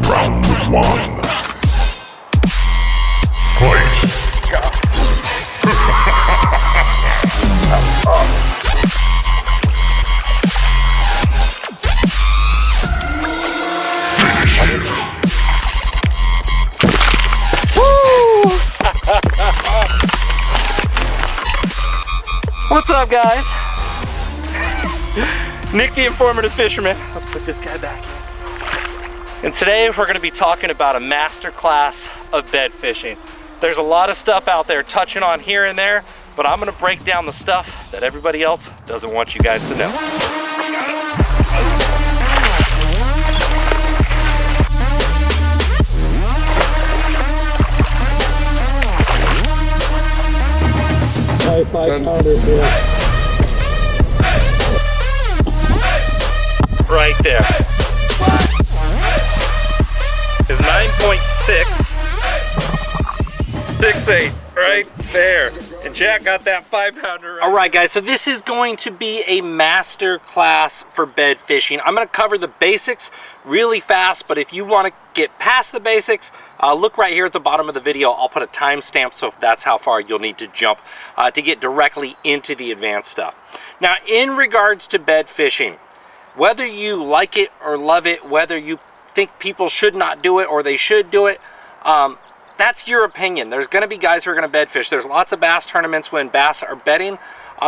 Round one. Fight. What's up, guys? Nick the Informative Fisherman. Let's put this guy back. And today we're going to be talking about a master class of bed fishing. There's a lot of stuff out there touching on here and there, but I'm going to break down the stuff that everybody else doesn't want you guys to know. Five pounder here. Right there. Is 9.668 right there. And Jack got that 5 pounder. Right. All right, guys, so this is going to be a master class for bed fishing. I'm going to cover the basics really fast, but if you want to get past the basics, look right here at the bottom of the video. I'll put a timestamp, so if that's how far you'll need to jump to get directly into the advanced stuff. Now, in regards to bed fishing, whether you like it or love it, whether you think people should not do it or they should do it, that's your opinion. There's going to be guys who are going to bed fish. There's lots of bass tournaments when bass are bedding.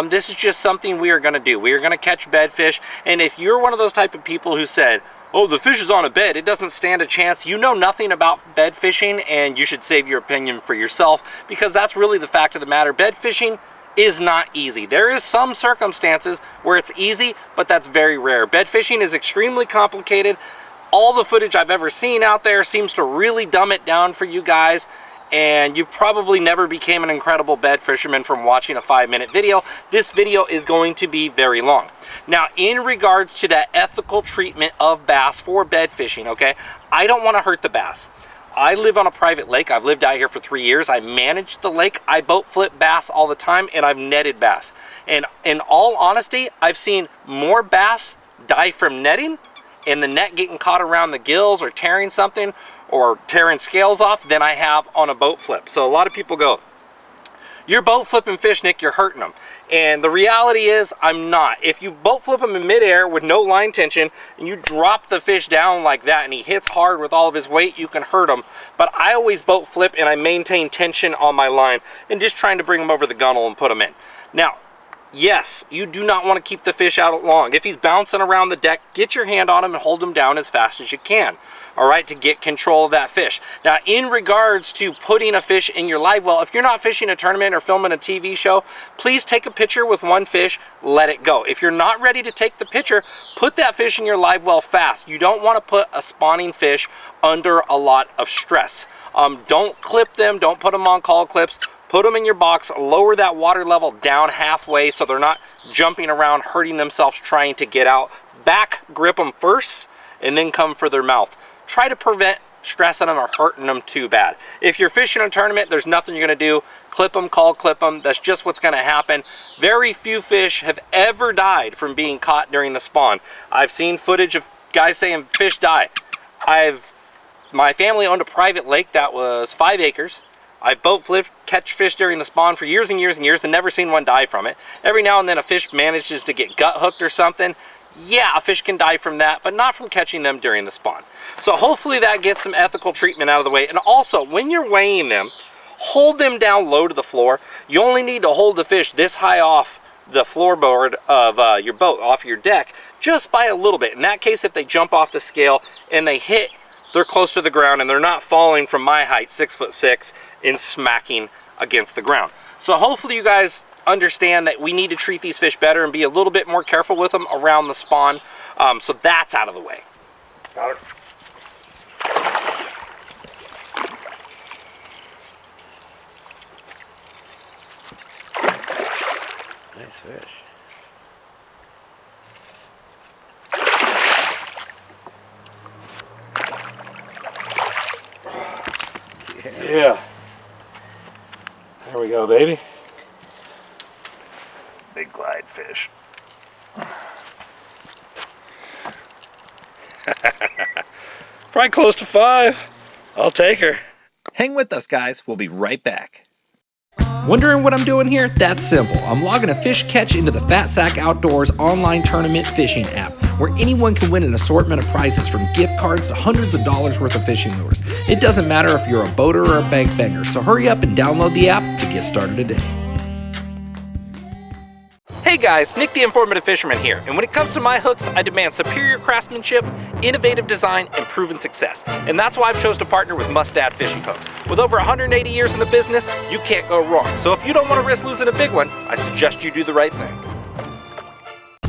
This is just something we are going to do. We are going to catch bed fish, and if you're one of those type of people who said, oh, the fish is on a bed, it doesn't stand a chance, you know nothing about bed fishing, and you should save your opinion for yourself, because that's really the fact of the matter. Bed fishing is not easy. There is some circumstances where it's easy, but that's very rare. Bed fishing is extremely complicated. All the footage I've ever seen out there seems to really dumb it down for you guys, and you probably never became an incredible bed fisherman from watching a 5-minute video. This video is going to be very long. Now, in regards to that ethical treatment of bass for bed fishing, okay, I don't want to hurt the bass. I live on a private lake. I've lived out here for 3 years. I manage the lake. I boat flip bass all the time, and I've netted bass. And in all honesty, I've seen more bass die from netting and the net getting caught around the gills or tearing something or tearing scales off than I have on a boat flip. So a lot of people go, you're boat flipping fish, Nick, you're hurting them. And the reality is, I'm not. If you boat flip him in midair with no line tension and you drop the fish down like that and he hits hard with all of his weight, you can hurt him. But I always boat flip and I maintain tension on my line and just trying to bring him over the gunnel and put him in. Now, yes, you do not want to keep the fish out long. If he's bouncing around the deck, get your hand on him and hold him down as fast as you can, all right, to get control of that fish. Now, in regards to putting a fish in your live well, if you're not fishing a tournament or filming a TV show, please take a picture with one fish, let it go. If you're not ready to take the picture, put that fish in your live well fast. You don't want to put a spawning fish under a lot of stress. Don't clip them, don't put them on call clips. Put them in your box, lower that water level down halfway so they're not jumping around, hurting themselves trying to get out. Back grip them first and then come for their mouth. Try to prevent stressing them or hurting them too bad. If you're fishing a tournament, there's nothing you're going to do. Clip them, call clip them. That's just what's going to happen. Very few fish have ever died from being caught during the spawn. I've seen footage of guys saying fish die. My family owned a private lake that was 5 acres. I boat flipped, catch fish during the spawn for years and years and years and never seen one die from it. Every now and then a fish manages to get gut hooked or something. Yeah, a fish can die from that, but not from catching them during the spawn. So hopefully that gets some ethical treatment out of the way. And also, when you're weighing them, hold them down low to the floor. You only need to hold the fish this high off the floorboard of your boat, off your deck, just by a little bit. In that case, if they jump off the scale and they hit, they're close to the ground and they're not falling from my height, 6'6", and smacking against the ground. So hopefully you guys understand that we need to treat these fish better and be a little bit more careful with them around the spawn. So that's out of the way. Got it. Nice fish. Yeah. There we go, baby. Big glide fish. Probably close to 5. I'll take her. Hang with us, guys. We'll be right back. Wondering what I'm doing here? That's simple. I'm logging a fish catch into the Fat Sack Outdoors online tournament fishing app, where anyone can win an assortment of prizes from gift cards to hundreds of dollars worth of fishing lures. It doesn't matter if you're a boater or a bank banger, so hurry up and download the app to get started today. Hey guys, Nick the Informative Fisherman here, and when it comes to my hooks, I demand superior craftsmanship, innovative design, and proven success. And that's why I've chosen to partner with Mustad Fishing Hooks. With over 180 years in the business, you can't go wrong. So if you don't want to risk losing a big one, I suggest you do the right thing.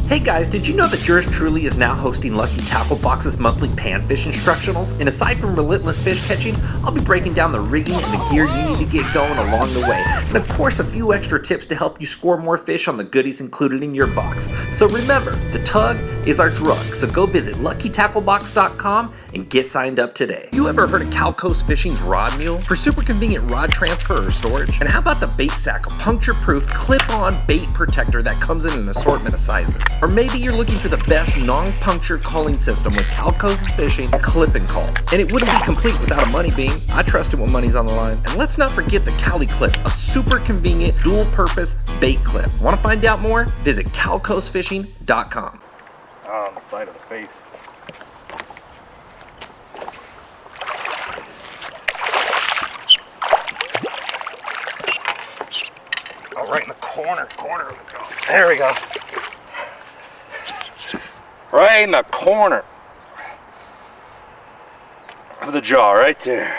Hey guys, did you know that Yours Truly is now hosting Lucky Tackle Box's monthly panfish instructionals? And aside from relentless fish catching, I'll be breaking down the rigging and the gear you need to get going along the way. And of course, a few extra tips to help you score more fish on the goodies included in your box. So remember, the tug is our drug, so go visit LuckyTackleBox.com and get signed up today. You ever heard of Cal Coast Fishing's Rod Mule for super convenient rod transfer or storage? And how about the Bait Sack, a puncture-proof, clip-on bait protector that comes in an assortment of sizes? Or maybe you're looking for the best non-puncture culling system with Cal Coast Fishing Clip and Call. And it wouldn't be complete without a money beam. I trust it when money's on the line. And let's not forget the Cali Clip, a super convenient dual-purpose bait clip. Want to find out more? Visit calcoastfishing.com. On the side of the face. Oh, right in the corner of the jaw. There we go. Right in the corner of the jaw, right there.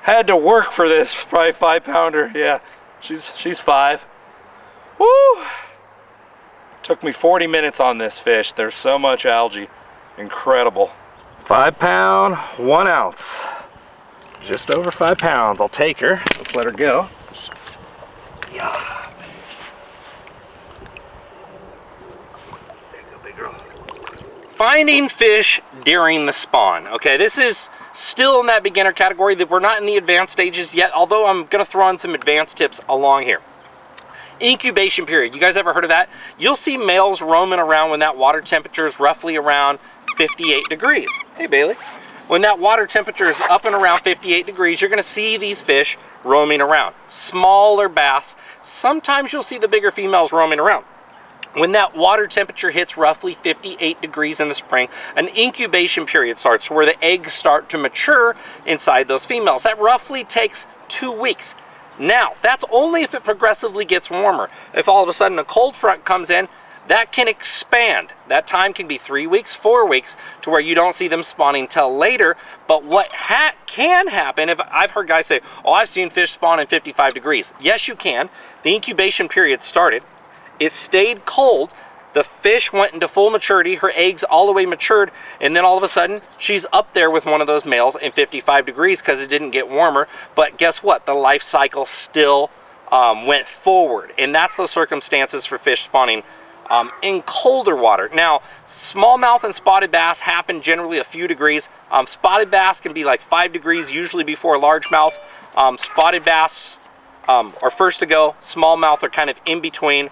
Had to work for this, probably 5-pounder. Yeah, she's 5. Woo! Took me 40 minutes on this fish. There's so much algae. Incredible. 5 pound, 1 ounce. Just over 5 pounds. I'll take her. Let's let her go. Yeah. Finding fish during the spawn. Okay, this is still in that beginner category. That we're not in the advanced stages yet, although I'm gonna throw in some advanced tips along here. Incubation period. You guys ever heard of that? You'll see males roaming around when that water temperature is roughly around 58 degrees. Hey, Bailey. When that water temperature is up and around 58 degrees, you're gonna see these fish roaming around. Smaller bass. Sometimes you'll see the bigger females roaming around. When that water temperature hits roughly 58 degrees in the spring, an incubation period starts where the eggs start to mature inside those females. That roughly takes 2 weeks. Now, that's only if it progressively gets warmer. If all of a sudden a cold front comes in, that can expand. That time can be 3 weeks, 4 weeks, to where you don't see them spawning till later. But what can happen, if I've heard guys say, oh, I've seen fish spawn in 55 degrees. Yes, you can. The incubation period started. It stayed cold. The fish went into full maturity. Her eggs all the way matured. And then all of a sudden, she's up there with one of those males in 55 degrees because it didn't get warmer. But guess what? The life cycle still went forward. And that's those circumstances for fish spawning in colder water. Now, smallmouth and spotted bass happen generally a few degrees. Spotted bass can be like 5 degrees, usually before largemouth. Spotted bass are first to go. Smallmouth are kind of in between.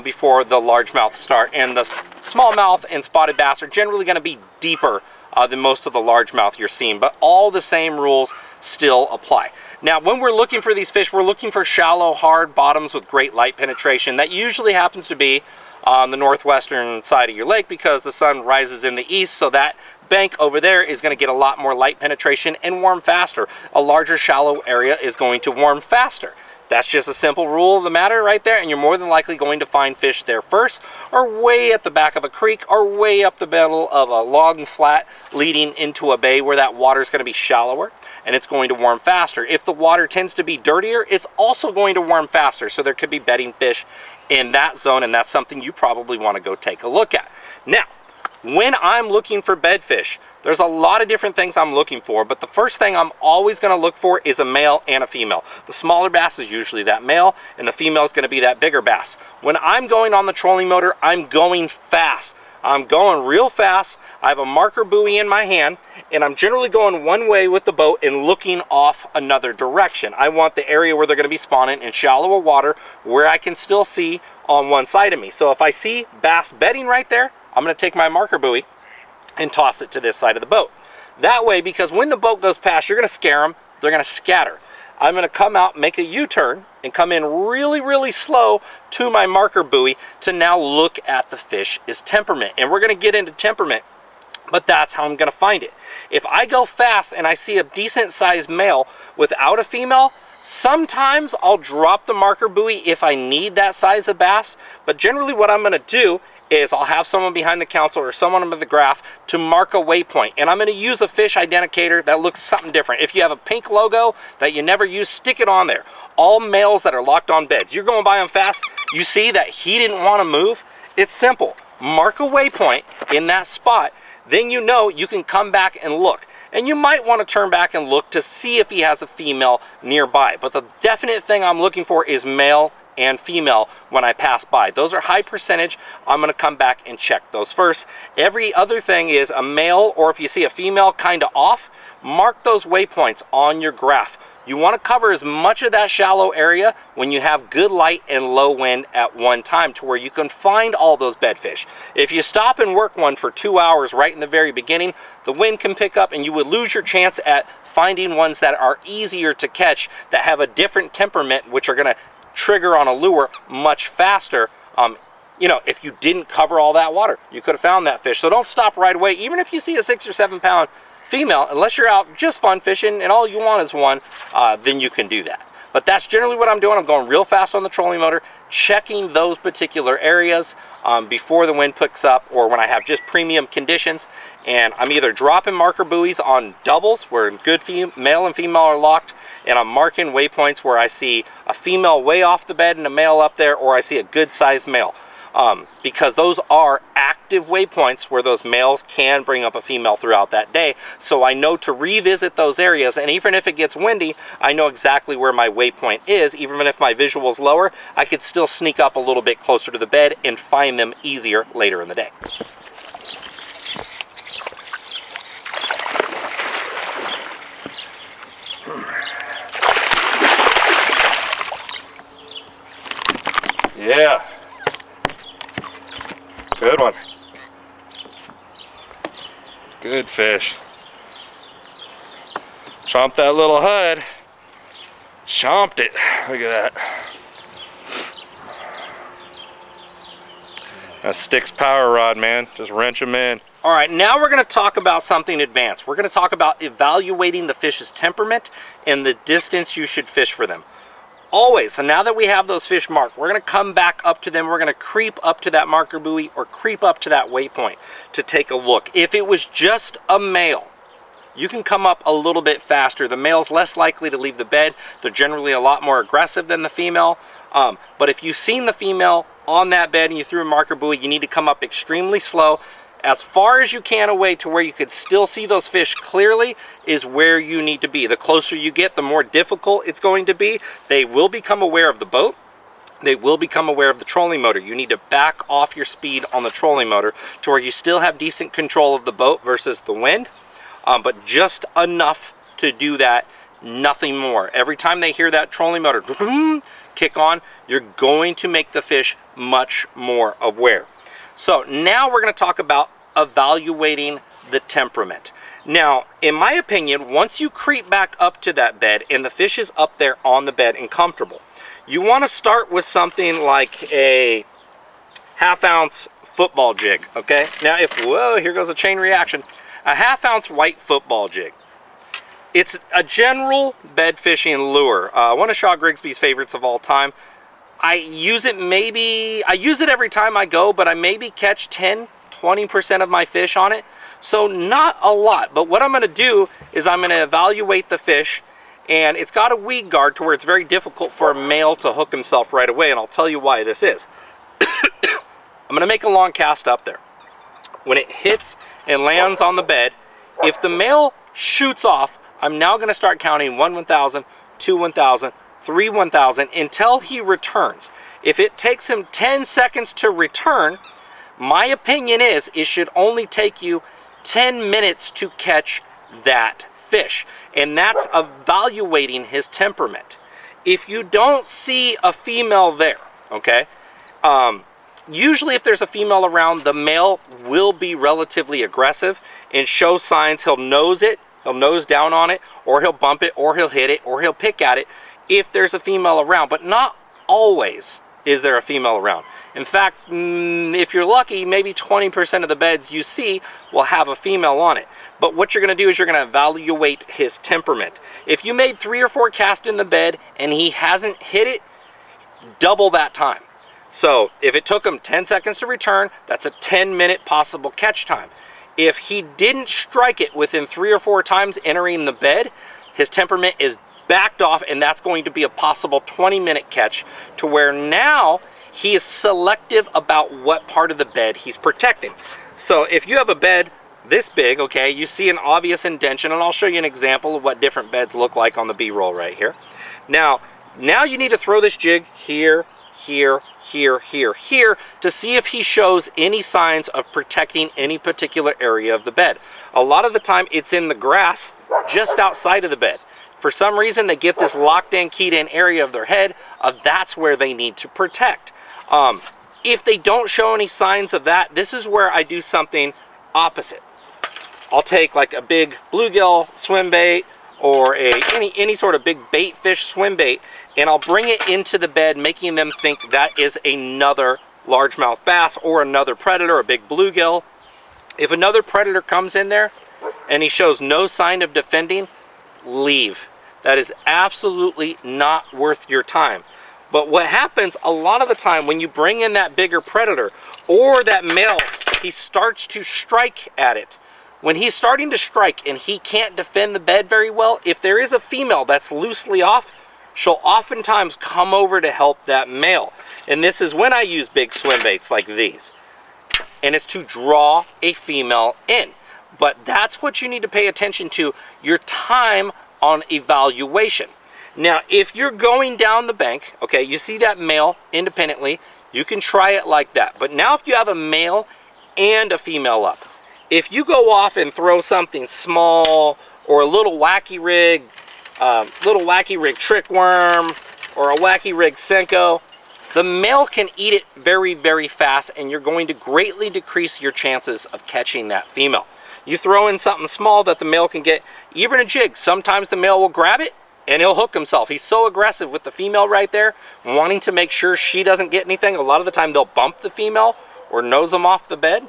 Before the largemouth start, and the smallmouth and spotted bass are generally going to be deeper than most of the largemouth you're seeing, but all the same rules still apply. Now, when we're looking for these fish, we're looking for shallow, hard bottoms with great light penetration. That usually happens to be on the northwestern side of your lake because the sun rises in the east, so that bank over there is going to get a lot more light penetration and warm faster. A larger shallow area is going to warm faster. That's just a simple rule of the matter right there, and you're more than likely going to find fish there first, or way at the back of a creek, or way up the middle of a long flat leading into a bay where that water is going to be shallower, and it's going to warm faster. If the water tends to be dirtier, it's also going to warm faster, so there could be bedding fish in that zone, and that's something you probably want to go take a look at. Now, when I'm looking for bedfish, there's a lot of different things I'm looking for, but the first thing I'm always going to look for is a male and a female. The smaller bass is usually that male, and the female is going to be that bigger bass. When I'm going on the trolling motor, I'm going fast. I'm going real fast. I have a marker buoy in my hand, and I'm generally going one way with the boat and looking off another direction. I want the area where they're going to be spawning in shallower water where I can still see on one side of me. So if I see bass bedding right there, I'm going to take my marker buoy and toss it to this side of the boat. That way, because when the boat goes past, you're going to scare them, they're going to scatter. I'm going to come out, make a U-turn, and come in really, really slow to my marker buoy to now look at the fish's temperament. And we're going to get into temperament, but that's how I'm going to find it. If I go fast and I see a decent sized male without a female, sometimes I'll drop the marker buoy if I need that size of bass, but generally what I'm going to do is I'll have someone behind the console or someone under the graph to mark a waypoint, and I'm going to use a fish identifier that looks something different. If you have a pink logo that you never use, stick it on there. All males that are locked on beds, you're going by them fast, you see that he didn't want to move, it's simple. Mark a waypoint in that spot, then you know you can come back and look. And you might want to turn back and look to see if he has a female nearby. But the definite thing I'm looking for is male and female when I pass by. Those are high percentage. I'm going to come back and check those first. Every other thing is a male, or if you see a female kind of off, mark those waypoints on your graph. You want to cover as much of that shallow area when you have good light and low wind at one time to where you can find all those bedfish. If you stop and work one for 2 hours right in the very beginning, the wind can pick up and you would lose your chance at finding ones that are easier to catch, that have a different temperament, which are going to trigger on a lure much faster. You know, if you didn't cover all that water, you could have found that fish. So don't stop right away. Even if you see a 6 or 7 pound female, unless you're out just fun fishing and all you want is one, then you can do that. But that's generally what I'm doing. I'm going real fast on the trolling motor, checking those particular areas before the wind picks up, or when I have just premium conditions. And I'm either dropping marker buoys on doubles where good male and female are locked, and I'm marking waypoints where I see a female way off the bed and a male up there, or I see a good sized male. Because those are active waypoints where those males can bring up a female throughout that day. So I know to revisit those areas, and even if it gets windy, I know exactly where my waypoint is. Even if my visual is lower, I could still sneak up a little bit closer to the bed and find them easier later in the day. Yeah. Good one. Good fish. Chomped that little head. Chomped it. Look at that. That Sticks power rod, man. Just wrench them in. All right, now we're going to talk about something advanced. We're going to talk about evaluating the fish's temperament and the distance you should fish for them. Always, so now that we have those fish marked, we're going to come back up to them. We're going to creep up to that marker buoy or creep up to that waypoint to take a look. If it was just a male, you can come up a little bit faster. The male's less likely to leave the bed. They're generally a lot more aggressive than the female. But if you've seen the female on that bed and you threw a marker buoy, you need to come up extremely slow. As far as you can away to where you could still see those fish clearly is where you need to be. The closer you get, the more difficult it's going to be. They will become aware of the boat. They will become aware of the trolling motor. You need to back off your speed on the trolling motor to where you still have decent control of the boat versus the wind, but just enough to do that, nothing more. Every time they hear that trolling motor kick on, you're going to make the fish much more aware. So now we're going to talk about evaluating the temperament. Now, in my opinion, once you creep back up to that bed and the fish is up there on the bed and comfortable, you want to start with something like a 1/2 ounce football jig, okay? Now, whoa, here goes a chain reaction. A 1/2 ounce white football jig. It's a general bed fishing lure. One of Shaw Grigsby's favorites of all time. I use it every time I go, but I maybe catch 10-20% of my fish on it. So not a lot, but what I'm going to do is I'm going to evaluate the fish, and it's got a weed guard to where it's very difficult for a male to hook himself right away, and I'll tell you why this is. I'm going to make a long cast up there. When it hits and lands on the bed, if the male shoots off, I'm now going to start counting 1 1,000, 2 1,000, 3 1,000 until he returns. If it takes him 10 seconds to return, my opinion is it should only take you 10 minutes to catch that fish. And that's evaluating his temperament. If you don't see a female there, okay, usually if there's a female around, the male will be relatively aggressive and show signs. He'll nose it, he'll nose down on it, or he'll bump it, or he'll hit it, or he'll pick at it if there's a female around. But not always is there a female around. In fact, if you're lucky, maybe 20% of the beds you see will have a female on it. But what you're going to do is you're going to evaluate his temperament. If you made 3 or 4 casts in the bed and he hasn't hit it, double that time. So if it took him 10 seconds to return, that's a 10-minute possible catch time. If he didn't strike it within 3 or 4 times entering the bed, his temperament is backed off, and that's going to be a possible 20-minute catch, to where now he is selective about what part of the bed he's protecting. So if you have a bed this big, okay, you see an obvious indentation, and I'll show you an example of what different beds look like on the B-roll right here. Now you need to throw this jig here, here, here, here, here, to see if he shows any signs of protecting any particular area of the bed. A lot of the time it's in the grass just outside of the bed. For some reason they get this locked in, keyed in area of their head, that's where they need to protect. If they don't show any signs of that, this is where I do something opposite. I'll take like a big bluegill swim bait, or any sort of big bait fish swim bait, and I'll bring it into the bed, making them think that is another largemouth bass or another predator, a big bluegill. If another predator comes in there and he shows no sign of defending, leave. That is absolutely not worth your time. But what happens a lot of the time when you bring in that bigger predator, or that male, he starts to strike at it. When he's starting to strike and he can't defend the bed very well, if there is a female that's loosely off, she'll oftentimes come over to help that male. And this is when I use big swim baits like these. And it's to draw a female in. But that's what you need to pay attention to, your time on evaluation. Now, if you're going down the bank, okay, you see that male independently, you can try it like that. But now if you have a male and a female up, if you go off and throw something small, or a little wacky rig trick worm, or a wacky rig Senko, the male can eat it very, very fast, and you're going to greatly decrease your chances of catching that female. You throw in something small that the male can get, even a jig, sometimes the male will grab it and he'll hook himself. He's so aggressive with the female right there, wanting to make sure she doesn't get anything. A lot of the time they'll bump the female or nose them off the bed.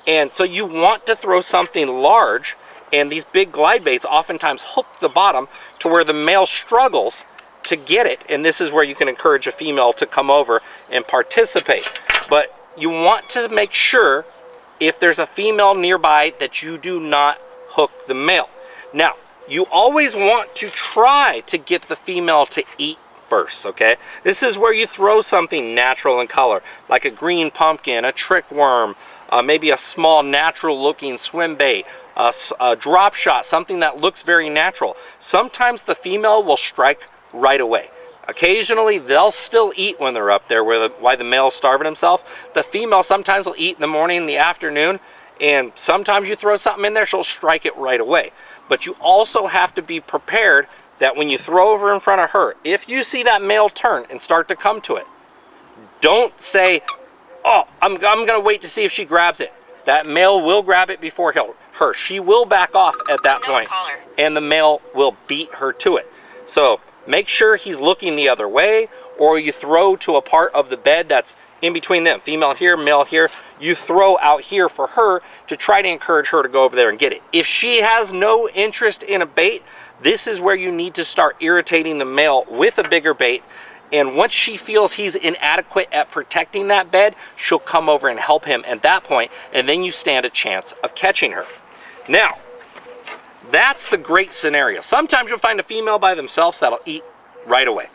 And so you want to throw something large, and these big glide baits oftentimes hook the bottom to where the male struggles to get it. And this is where you can encourage a female to come over and participate. But you want to make sure, if there's a female nearby, that you do not hook the male. Now, you always want to try to get the female to eat first, okay? This is where you throw something natural in color, like a green pumpkin, a trick worm, maybe a small natural looking swim bait, a drop shot, something that looks very natural. Sometimes the female will strike right away. Occasionally they'll still eat when they're up there, while the male's starving himself. The female sometimes will eat in the morning, in the afternoon, and sometimes you throw something in there, she'll strike it right away. But you also have to be prepared that when you throw over in front of her, if you see that male turn and start to come to it, don't say, oh, I'm gonna wait to see if she grabs it. That male will grab it before her. She will back off at that point, and the male will beat her to it. So make sure he's looking the other way, or you throw to a part of the bed that's in between them. Female here, male here. You throw out here for her to try to encourage her to go over there and get it. If she has no interest in a bait, this is where you need to start irritating the male with a bigger bait. And once she feels he's inadequate at protecting that bed, she'll come over and help him at that point, and then you stand a chance of catching her. Now, that's the great scenario. Sometimes you'll find a female by themselves that'll eat right away.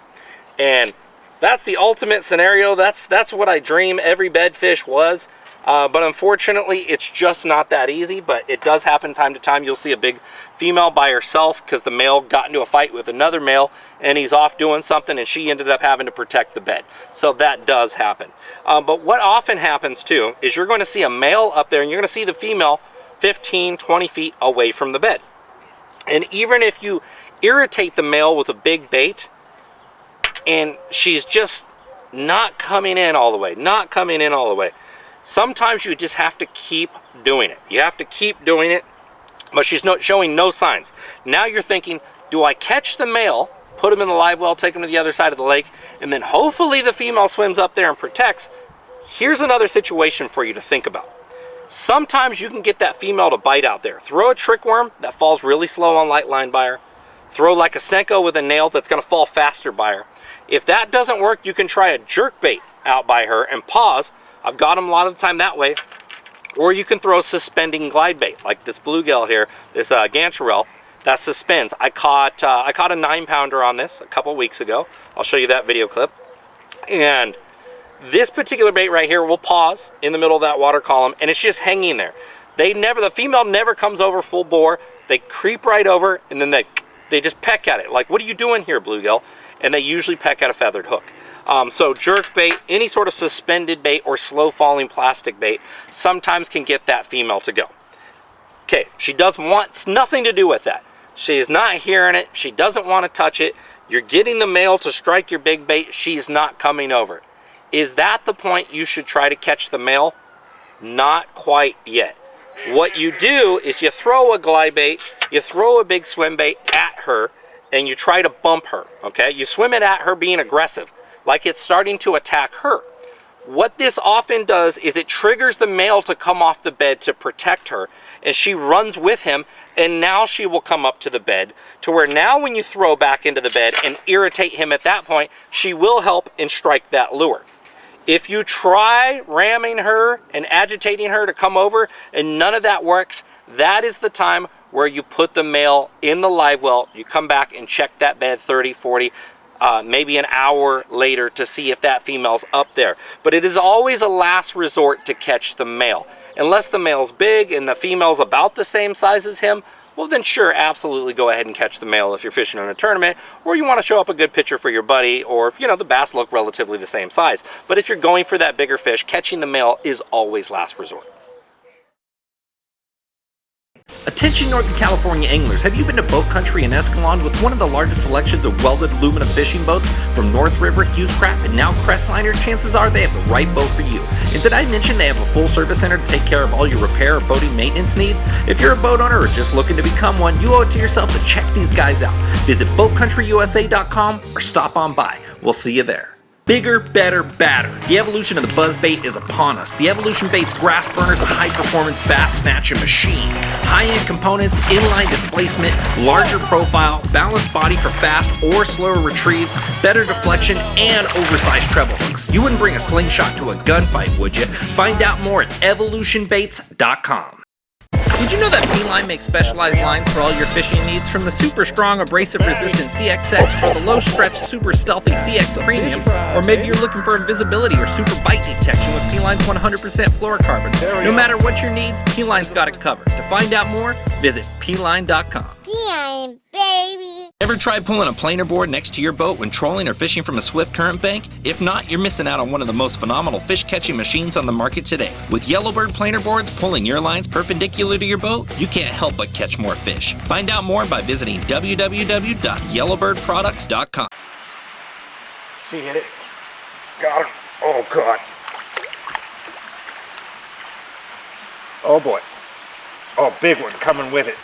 And that's the ultimate scenario. That's what I dream every bedfish was. But unfortunately, it's just not that easy. But it does happen time to time. You'll see a big female by herself because the male got into a fight with another male and he's off doing something, and she ended up having to protect the bed. So that does happen. But what often happens too is you're going to see a male up there and you're going to see the female 15, 20 feet away from the bed. And even if you irritate the male with a big bait and she's just not coming in all the way, not coming in all the way. Sometimes you just have to keep doing it. You have to keep doing it, but she's showing no signs. Now you're thinking, do I catch the male, put him in the live well, take him to the other side of the lake, and then hopefully the female swims up there and protects? Here's another situation for you to think about. Sometimes you can get that female to bite out there. Throw a trick worm that falls really slow on light line by her. Throw like a Senko with a nail that's gonna fall faster by her. If that doesn't work, you can try a jerk bait out by her and pause. I've got them a lot of the time that way. Or you can throw suspending glide bait, like this bluegill here, this gantarelle, that suspends. I caught a 9-pounder on this a couple weeks ago. I'll show you that video clip. And this particular bait right here will pause in the middle of that water column, and it's just hanging there. The female never comes over full bore. They creep right over, and then they just peck at it. Like, what are you doing here, bluegill? And they usually peck at a feathered hook. So jerk bait, any sort of suspended bait or slow falling plastic bait sometimes can get that female to go. Okay, she wants nothing to do with that. She's not hearing it. She doesn't want to touch it. You're getting the male to strike your big bait. She's not coming over. Is that the point you should try to catch the male? Not quite yet. What you do is you throw a glide bait, you throw a big swim bait at her, and you try to bump her, okay? You swim it at her being aggressive, like it's starting to attack her. What this often does is it triggers the male to come off the bed to protect her, and she runs with him, and now she will come up to the bed, to where now when you throw back into the bed and irritate him at that point, she will help and strike that lure. If you try ramming her and agitating her to come over and none of that works, that is the time where you put the male in the live well. You come back and check that bed 30, 40, maybe an hour later to see if that female's up there. But it is always a last resort to catch the male. Unless the male's big and the female's about the same size as him, well then sure, absolutely go ahead and catch the male if you're fishing in a tournament, or you want to show up a good picture for your buddy, or if, you know, the bass look relatively the same size. But if you're going for that bigger fish, catching the male is always last resort. Attention Northern California anglers, have you been to Boat Country in Escalon with one of the largest selections of welded aluminum fishing boats from North River, Hughes Craft, and now Crestliner? Chances are they have the right boat for you. And did I mention they have a full service center to take care of all your repair or boating maintenance needs? If you're a boat owner or just looking to become one, you owe it to yourself to check these guys out. Visit BoatCountryUSA.com or stop on by. We'll see you there. Bigger, better, badder. The evolution of the buzzbait is upon us. The Evolution Baits Grass Burner is a high-performance bass snatcher machine. High-end components, inline displacement, larger profile, balanced body for fast or slower retrieves, better deflection, and oversized treble hooks. You wouldn't bring a slingshot to a gunfight, would you? Find out more at evolutionbaits.com. Did you know that P-Line makes specialized lines for all your fishing needs, from the super strong abrasive resistant CXX or the low stretch super stealthy CX Premium, or maybe you're looking for invisibility or super bite detection with P-Line's 100% fluorocarbon. No matter what your needs, P-Line's got it covered. To find out more, visit P-Line.com. P-Line, baby. Ever tried pulling a planer board next to your boat when trolling or fishing from a swift current bank? If not, you're missing out on one of the most phenomenal fish catching machines on the market today. With Yellowbird planer boards pulling your lines perpendicular to your boat, you can't help but catch more fish. Find out more by visiting www.yellowbirdproducts.com. She hit it. Got him. Oh God. Oh boy. Oh, big one coming with it.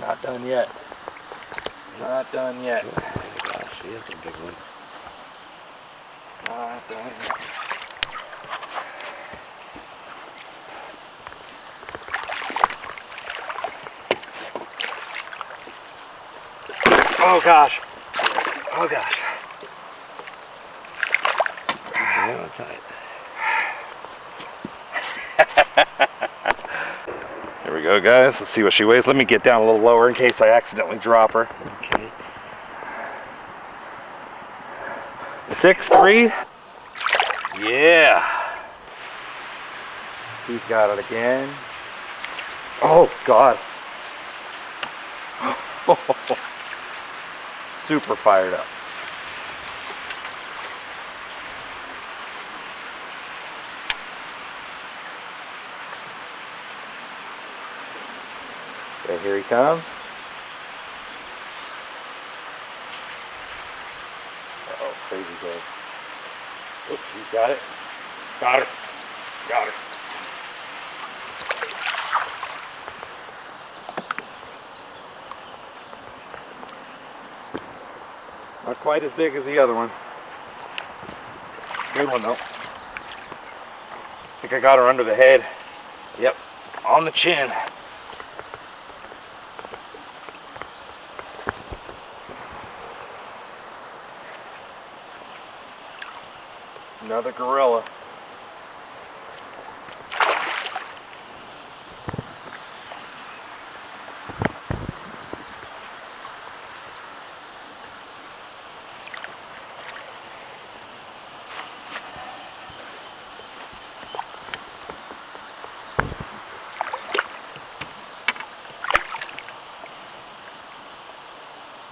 Not done yet. Not done yet. Oh gosh, she is a big one. Not done yet. Oh gosh. Oh gosh. Yeah, tight. Here we go, guys. Let's see what she weighs. Let me get down a little lower in case I accidentally drop her. Okay. 6'3". Yeah. He's got it again. Oh, God. Super fired up. Okay, here he comes. Oh, crazy good. Oops, he's got it. Got her. Got her. Not quite as big as the other one. Good one though. I think I got her under the head. Yep, on the chin. Another gorilla.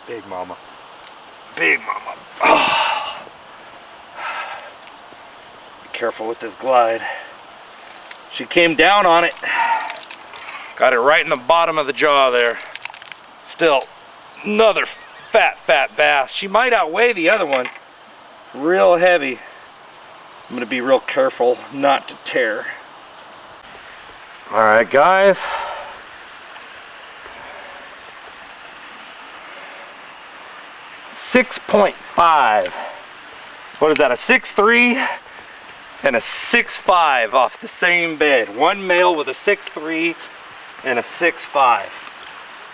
Big mama. Big mama. Oh. Be careful with this glide. She came down on it. Got it right in the bottom of the jaw there. Still, another fat bass. She might outweigh the other one. Real heavy. I'm gonna be real careful not to tear. All right, guys. .5. What is that, a 6'3" and a 6'5" off the same bed. One male with a 6'3" and a 6'5".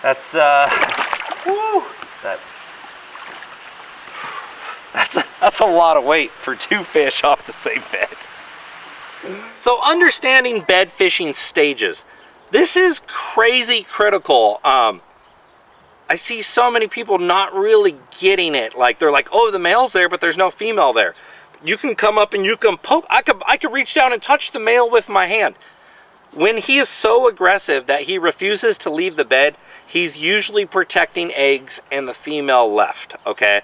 That's woo, that's a lot of weight for two fish off the same bed. So understanding bed fishing stages. This is crazy critical. I see so many people not really getting it. Like, they're like, oh, the male's there, but there's no female there. You can come up and you can poke. I could reach down and touch the male with my hand. When he is so aggressive that he refuses to leave the bed, he's usually protecting eggs and the female left, okay?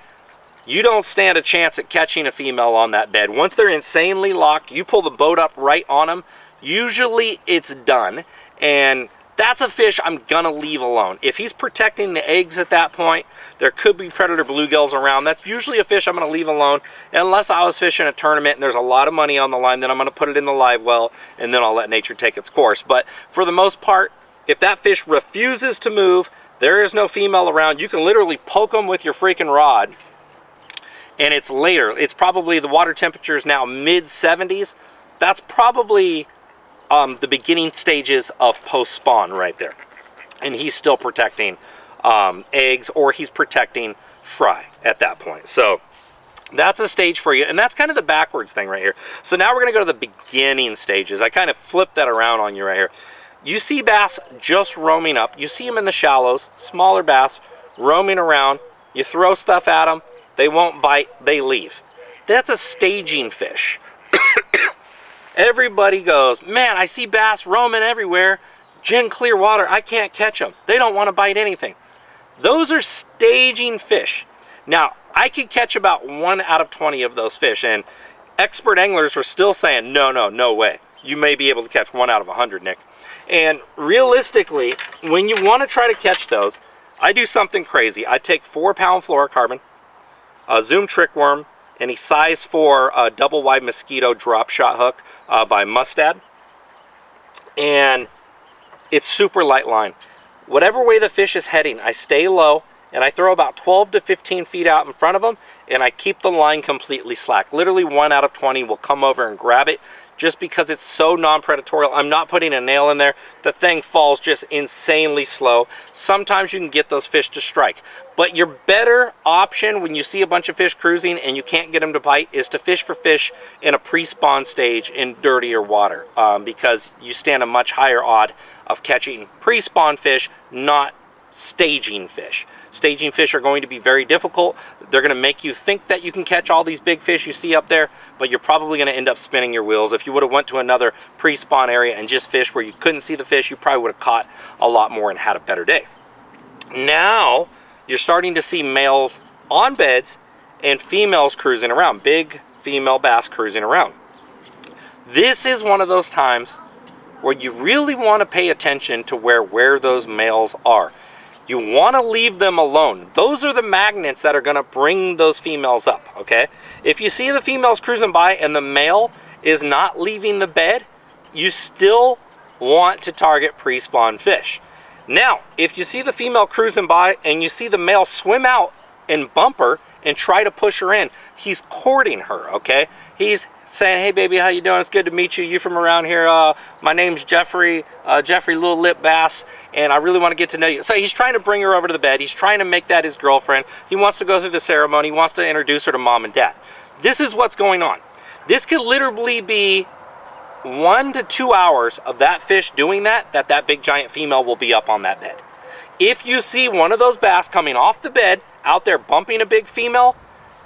You don't stand a chance at catching a female on that bed. Once they're insanely locked, you pull the boat up right on them, usually it's done. And that's a fish I'm gonna leave alone. If he's protecting the eggs at that point, there could be predator bluegills around. That's usually a fish I'm gonna leave alone, unless I was fishing a tournament and there's a lot of money on the line. Then I'm gonna put it in the live well, and then I'll let nature take its course. But for the most part, if that fish refuses to move, there is no female around, you can literally poke them with your freaking rod. And it's later. It's probably, the water temperature is now mid-70s. That's probably the beginning stages of post-spawn right there. And he's still protecting eggs, or he's protecting fry at that point. So that's a stage for you, and that's kind of the backwards thing right here. So now we're gonna go to the beginning stages. I kind of flipped that around on you right here. You see bass just roaming up. You see them in the shallows, smaller bass roaming around. You throw stuff at them, they won't bite, they leave. That's a staging fish. Everybody goes, man, I see bass roaming everywhere, gin clear water, I can't catch them. They don't want to bite anything. Those are staging fish. Now, I could catch about 1 out of 20 of those fish, and expert anglers were still saying, no way. You may be able to catch 1 out of 100, Nick. And realistically, when you want to try to catch those, I do something crazy. I take 4-pound fluorocarbon, a Zoom trick worm, and a size 4 double wide mosquito drop shot hook by Mustad. And it's super light line. Whatever way the fish is heading, I stay low and I throw about 12 to 15 feet out in front of them, and I keep the line completely slack. Literally 1 out of 20 will come over and grab it, just because it's so non-predatorial. I'm not putting a nail in there. The thing falls just insanely slow. Sometimes you can get those fish to strike. But your better option when you see a bunch of fish cruising and you can't get them to bite is to fish for fish in a pre-spawn stage in dirtier water, because you stand a much higher odd of catching pre-spawn fish, not staging fish. Staging fish are going to be very difficult. They're going to make you think that you can catch all these big fish you see up there, but you're probably going to end up spinning your wheels. If you would have went to another pre-spawn area and just fished where you couldn't see the fish, you probably would have caught a lot more and had a better day. Now you're starting to see males on beds and females cruising around, big female bass cruising around. This is one of those times where you really want to pay attention to where those males are. You want to leave them alone. Those are the magnets that are going to bring those females up, okay? If you see the females cruising by and the male is not leaving the bed, you still want to target pre-spawn fish. Now, if you see the female cruising by and you see the male swim out and bump her and try to push her in, he's courting her, okay? He's saying, hey baby, how you doing? It's good to meet you. You from around here? My name's Jeffrey, Jeffrey Little Lip Bass, and I really want to get to know you. So he's trying to bring her over to the bed. He's trying to make that his girlfriend. He wants to go through the ceremony. He wants to introduce her to mom and dad. This is what's going on. This could literally be 1 to 2 hours of that fish doing that big giant female will be up on that bed. If you see one of those bass coming off the bed out there bumping a big female,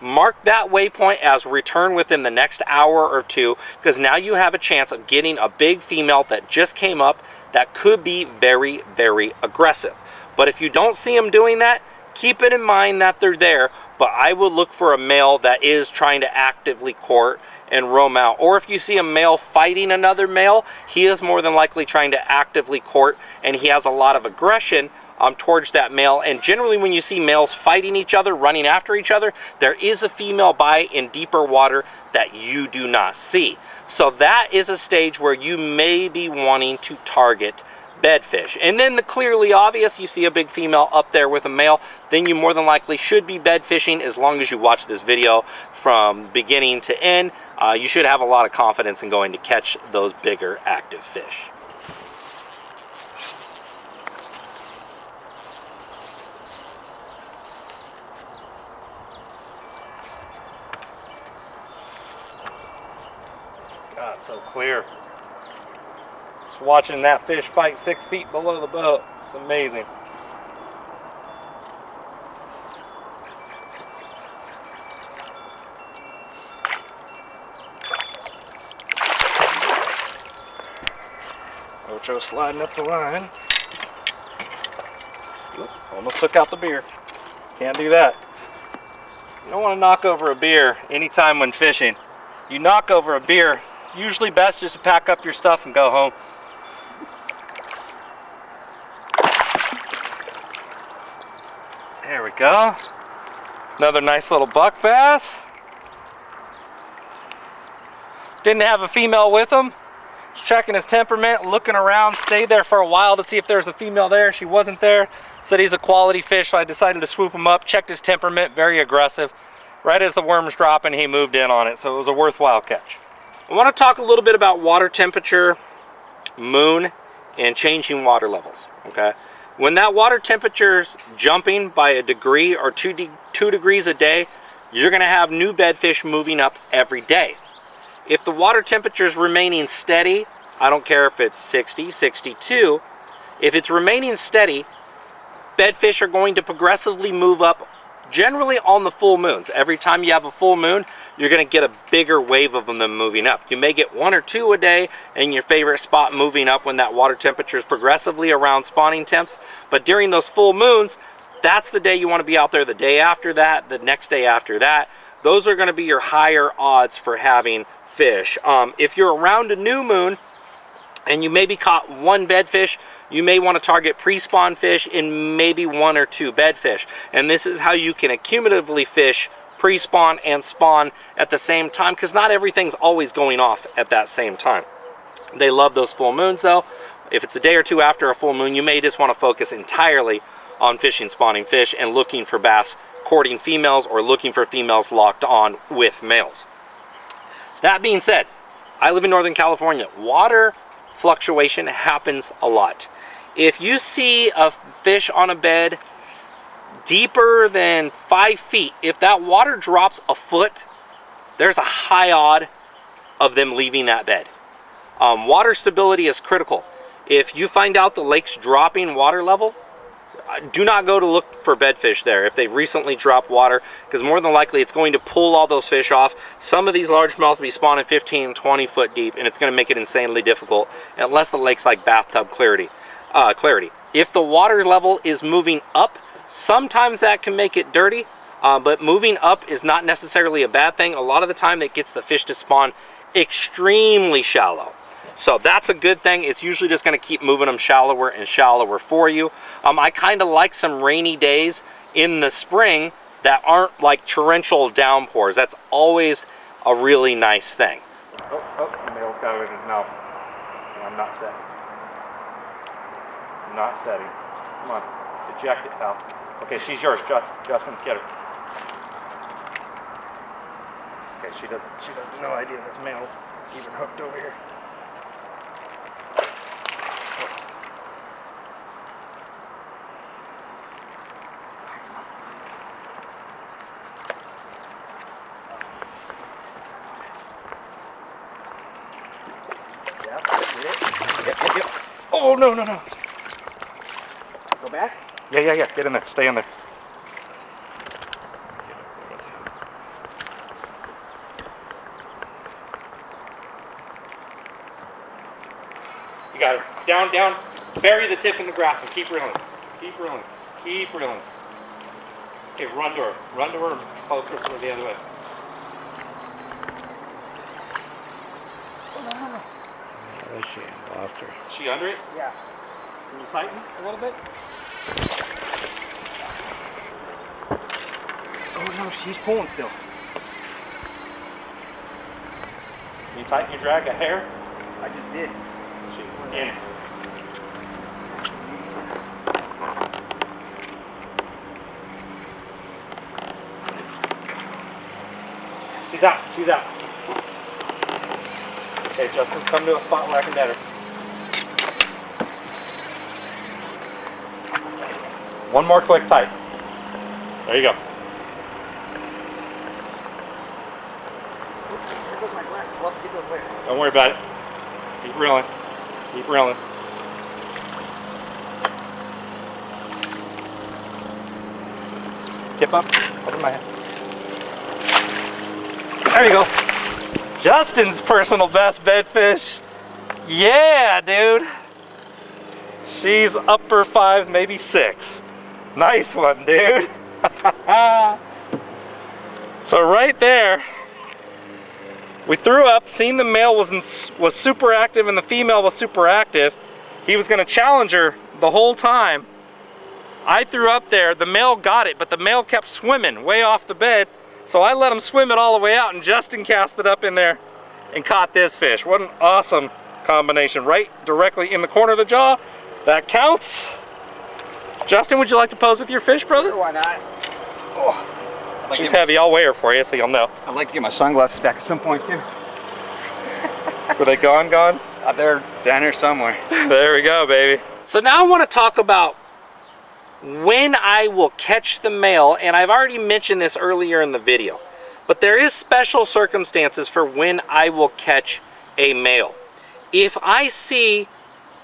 mark that waypoint as return within the next hour or two, because now you have a chance of getting a big female that just came up that could be very, very aggressive. But if you don't see them doing that, keep it in mind that they're there, but I would look for a male that is trying to actively court and roam out. Or if you see a male fighting another male, he is more than likely trying to actively court, and he has a lot of aggression towards that male. And generally when you see males fighting each other, running after each other, there is a female by in deeper water that you do not see. So that is a stage where you may be wanting to target bedfish. And then the clearly obvious, you see a big female up there with a male, then you more than likely should be bed fishing. As long as you watch this video from beginning to end, you should have a lot of confidence in going to catch those bigger active fish. God, so clear. Just watching that fish fight 6 feet below the boat. It's amazing. Ocho sliding up the line. Oop, almost took out the beer. Can't do that. You don't want to knock over a beer anytime when fishing. You knock over a beer, it's usually best just to pack up your stuff and go home. There we go. Another nice little buck bass. Didn't have a female with him. Was checking his temperament, looking around, stayed there for a while to see if there was a female there. She wasn't there. Said he's a quality fish, so I decided to swoop him up. Checked his temperament, very aggressive. Right as the worm's dropping, he moved in on it, so it was a worthwhile catch. I want to talk a little bit about water temperature, moon, and changing water levels, okay? When that water temperature's jumping by a degree or 2 degrees a day, you're going to have new bedfish moving up every day. If the water temperature is remaining steady, I don't care if it's 60, 62, if it's remaining steady, bedfish are going to progressively move up generally on the full moons. Every time you have a full moon, you're going to get a bigger wave of them moving up. You may get 1 or 2 a day in your favorite spot moving up when that water temperature is progressively around spawning temps. But during those full moons, that's the day you want to be out there. The day after that, the next day after that, those are going to be your higher odds for having fish. If you're around a new moon and you maybe caught 1 bedfish, you may want to target pre-spawn fish and maybe 1 or 2 bedfish. And this is how you can accumulatively fish pre-spawn and spawn at the same time, because not everything's always going off at that same time. They love those full moons though. If it's a day or 2 after a full moon, you may just want to focus entirely on fishing spawning fish and looking for bass courting females or looking for females locked on with males. That being said, I live in Northern California. Water fluctuation happens a lot. If you see a fish on a bed deeper than 5 feet, if that water drops a foot, there's a high odd of them leaving that bed. Water stability is critical. If you find out the lake's dropping water level, do not go to look for bedfish there if they've recently dropped water, because more than likely it's going to pull all those fish off. Some of these largemouth will be spawning 15, 20 foot deep, and it's going to make it insanely difficult unless the lake's like bathtub clarity. If the water level is moving up, sometimes that can make it dirty, but moving up is not necessarily a bad thing. A lot of the time that gets the fish to spawn extremely shallow. So that's a good thing. It's usually just going to keep moving them shallower and shallower for you. I kind of like some rainy days in the spring that aren't like torrential downpours. That's always a really nice thing. Oh, the male's got it in his mouth. I'm not setting. I'm not setting. Come on, eject it, pal. Okay, she's yours, Justin, get her. Okay, she has no idea this male's even hooked over here. Yep. Oh, no. Go back? Yeah. Get in there. Stay in there. You got her. Down. Bury the tip in the grass and keep reeling. Keep reeling. Okay, run to her and follow Crystal the other way. Where is she? Lost her. Is she under it? Yeah. Can you tighten a little bit? Oh no, she's pulling still. Can you tighten your drag a hair? I just did. She's in. She's out. Okay, Justin, come to a spot where I can net her. One more click tight. There you go. Oops, there goes my glasses. We'll have to get those later. Don't worry about it. Keep reeling. Tip up. Over my head. There you go. Justin's personal best bedfish. Yeah, dude. She's upper 5s, maybe 6. Nice one, dude. So right there, we threw up, seen the male was super active and the female was super active. He was gonna challenge her the whole time. I threw up there, the male got it, but the male kept swimming way off the bed. So I let him swim it all the way out and Justin cast it up in there and caught this fish. What an awesome combination. Right directly in the corner of the jaw. That counts. Justin, would you like to pose with your fish, brother? Sure, why not? Oh, she's heavy. I'll weigh her for you so you'll know. I'd like to get my sunglasses back at some point too. Were they gone? They're down here somewhere. There we go, baby. So now I want to talk about when I will catch the male, and I've already mentioned this earlier in the video, but there is special circumstances for when I will catch a male. If I see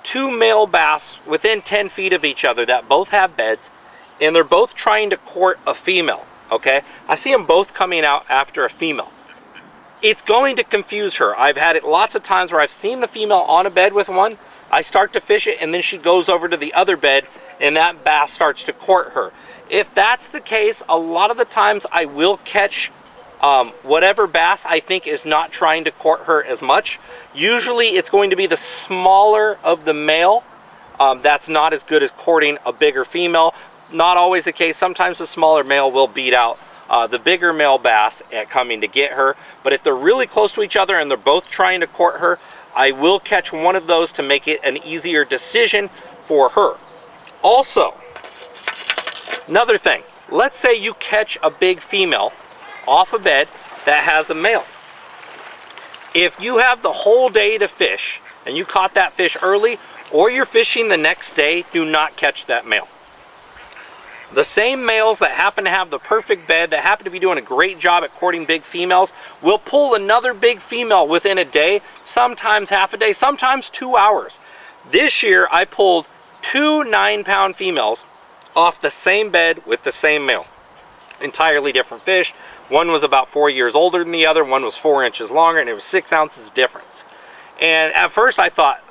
2 male bass within 10 feet of each other that both have beds, and they're both trying to court a female, okay? I see them both coming out after a female. It's going to confuse her. I've had it lots of times where I've seen the female on a bed with one, I start to fish it, and then she goes over to the other bed, and that bass starts to court her. If that's the case, a lot of the times I will catch whatever bass I think is not trying to court her as much. Usually it's going to be the smaller of the male that's not as good as courting a bigger female. Not always the case. Sometimes the smaller male will beat out the bigger male bass at coming to get her. But if they're really close to each other and they're both trying to court her, I will catch one of those to make it an easier decision for her. Also, another thing, let's say you catch a big female off a bed that has a male. If you have the whole day to fish and you caught that fish early, or you're fishing the next day, do not catch that male. The same males that happen to have the perfect bed, that happen to be doing a great job at courting big females, will pull another big female within a day, sometimes half a day, sometimes 2 hours. This year I pulled 2 9-pound females off the same bed with the same male. Entirely different fish. One was about 4 years older than the other, one was 4 inches longer, and it was 6 ounces difference. And at first I thought,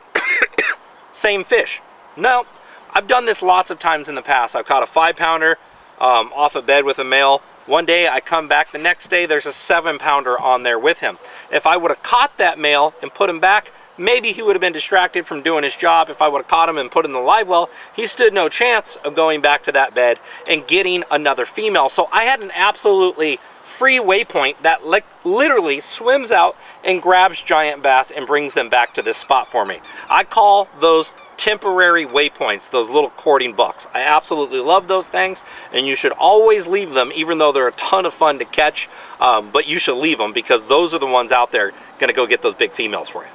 same fish. No, I've done this lots of times in the past. I've caught a 5-pounder off a bed with a male. One day I come back, the next day there's a 7-pounder on there with him. If I would have caught that male and put him back, maybe he would have been distracted from doing his job. If I would have caught him and put him in the live well, he stood no chance of going back to that bed and getting another female. So I had an absolutely free waypoint that literally swims out and grabs giant bass and brings them back to this spot for me. I call those temporary waypoints, those little courting bucks. I absolutely love those things, and you should always leave them, even though they're a ton of fun to catch, but you should leave them because those are the ones out there gonna go get those big females for you.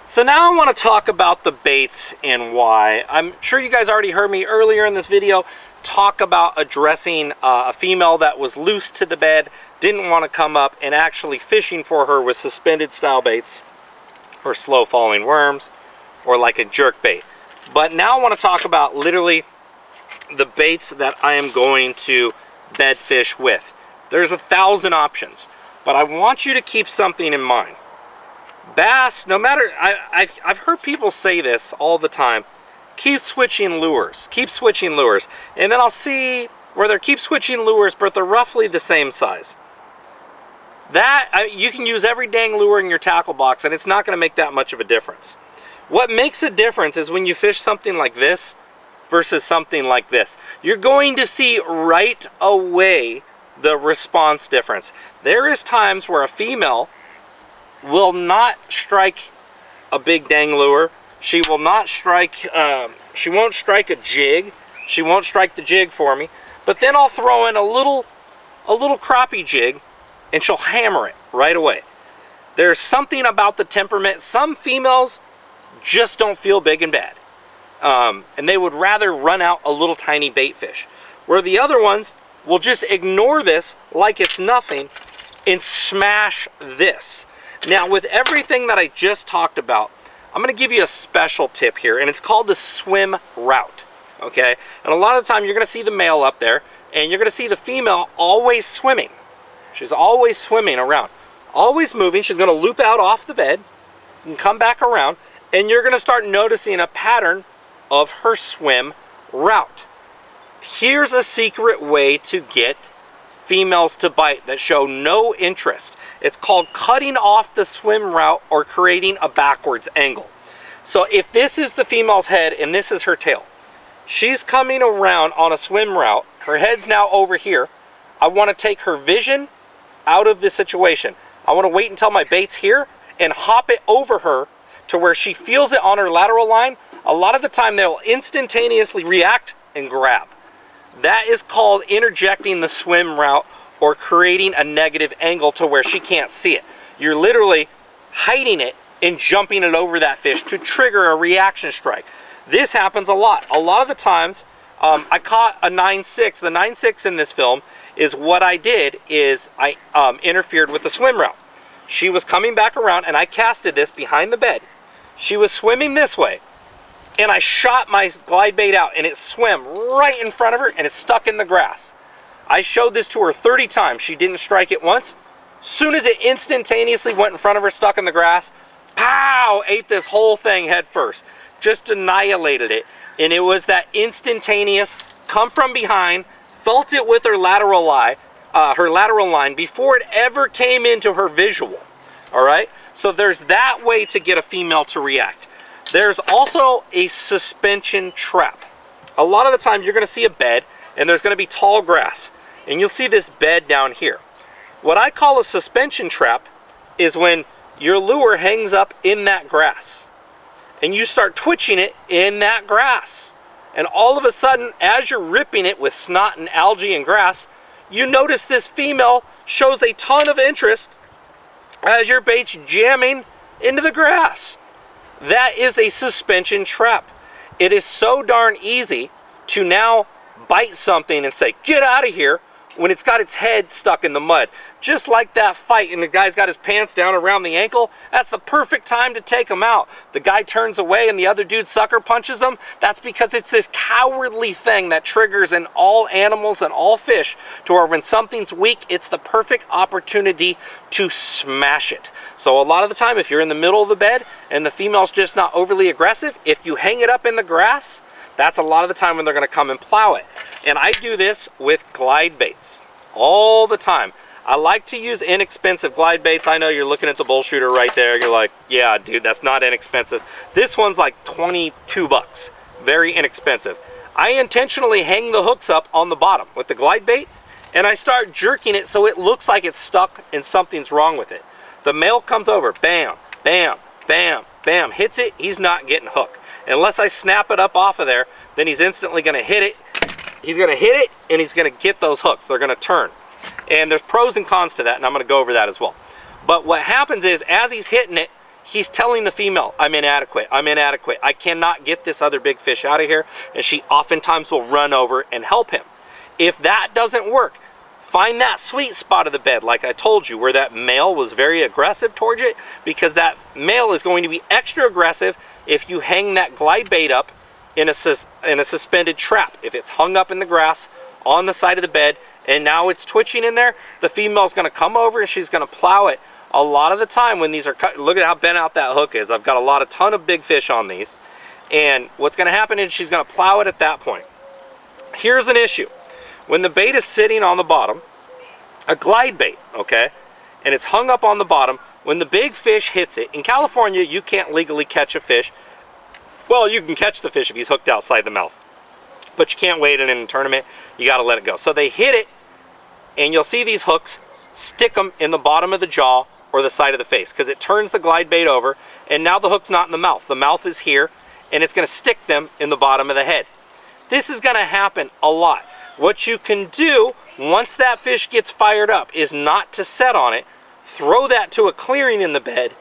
So now I want to talk about the baits and why. I'm sure you guys already heard me earlier in this video talk about addressing a female that was loose to the bed, didn't want to come up, and actually fishing for her with suspended style baits or slow falling worms or like a jerk bait. But now I want to talk about literally the baits that I am going to bed fish with. There's 1,000 options, but I want you to keep something in mind. Bass, no matter, I've heard people say this all the time, keep switching lures, and then I'll see where they keep switching lures, but they're roughly the same size. You can use every dang lure in your tackle box and it's not going to make that much of a difference. What makes a difference is when you fish something like this versus something like this. You're going to see right away the response difference. There is times where a female will not strike a big dang lure. She will not strike, she won't strike a jig. She won't strike the jig for me. But then I'll throw in a little crappie jig and she'll hammer it right away. There's something about the temperament. Some females just don't feel big and bad. And they would rather run out a little tiny bait fish. Where the other ones will just ignore this like it's nothing and smash this. Now, with everything that I just talked about, I'm going to give you a special tip here, and it's called the swim route, okay? And a lot of the time, you're going to see the male up there, and you're going to see the female always swimming. She's always swimming around, always moving. She's going to loop out off the bed and come back around, and you're going to start noticing a pattern of her swim route. Here's a secret way to get females to bite that show no interest. It's called cutting off the swim route or creating a backwards angle. So if this is the female's head and this is her tail, she's coming around on a swim route, her head's now over here. I want to take her vision out of the situation. I want to wait until my bait's here and hop it over her to where she feels it on her lateral line. A lot of the time they'll instantaneously react and grab. That is called interjecting the swim route or creating a negative angle to where she can't see it. You're literally hiding it and jumping it over that fish to trigger a reaction strike. This happens a lot. A lot of the times, I caught a 9.6. The 9.6 in this film is what I did is I interfered with the swim route. She was coming back around and I casted this behind the bed. She was swimming this way. And I shot my glide bait out and it swam right in front of her and it stuck in the grass. I showed this to her 30 times. She didn't strike it once. Soon as it instantaneously went in front of her, stuck in the grass, pow, ate this whole thing head first. Just annihilated it. And it was that instantaneous come from behind, felt it with her lateral line before it ever came into her visual. All right? So there's that way to get a female to react. There's also a suspension trap. A lot of the time you're going to see a bed and there's going to be tall grass and you'll see this bed down here. What I call a suspension trap is when your lure hangs up in that grass and you start twitching it in that grass. And all of a sudden, as you're ripping it with snot and algae and grass, you notice this female shows a ton of interest as your bait's jamming into the grass. That is a suspension trap. It is so darn easy to now bite something and say, get out of here, when it's got its head stuck in the mud. Just like that fight and the guy's got his pants down around the ankle, that's the perfect time to take him out. The guy turns away and the other dude sucker punches him. That's because it's this cowardly thing that triggers in all animals and all fish to where when something's weak, it's the perfect opportunity to smash it. So a lot of the time, if you're in the middle of the bed and the female's just not overly aggressive, if you hang it up in the grass, that's a lot of the time when they're going to come and plow it. And I do this with glide baits all the time. I like to use inexpensive glide baits. I know you're looking at the bull shooter right there. You're like, yeah, dude, that's not inexpensive. This one's like 22 bucks. Very inexpensive. I intentionally hang the hooks up on the bottom with the glide bait, and I start jerking it so it looks like it's stuck and something's wrong with it. The male comes over, bam, bam, bam, bam, hits it, he's not getting hooked. Unless I snap it up off of there, then he's instantly going to hit it. He's going to hit it, and he's going to get those hooks. They're going to turn. And there's pros and cons to that, and I'm going to go over that as well. But what happens is, as he's hitting it, he's telling the female, I'm inadequate, I'm inadequate. I cannot get this other big fish out of here. And she oftentimes will run over and help him. If that doesn't work, find that sweet spot of the bed, like I told you, where that male was very aggressive towards it, because that male is going to be extra aggressive if you hang that glide bait up in a suspended trap. If it's hung up in the grass on the side of the bed and now it's twitching in there, the female's going to come over and she's going to plow it. A lot of the time when these are cut, look at how bent out that hook is. I've got a ton of big fish on these, and what's going to happen is she's going to plow it at that point. Here's an issue. When the bait is sitting on the bottom, a glide bait, okay, and it's hung up on the bottom, when the big fish hits it, in California, you can't legally catch a fish. Well, you can catch the fish if he's hooked outside the mouth, but you can't wait it in a tournament. You got to let it go. So they hit it, and you'll see these hooks, stick them in the bottom of the jaw or the side of the face, because it turns the glide bait over, and now the hook's not in the mouth. The mouth is here, and it's going to stick them in the bottom of the head. This is going to happen a lot. What you can do once that fish gets fired up is not to set on it, throw that to a clearing in the bed,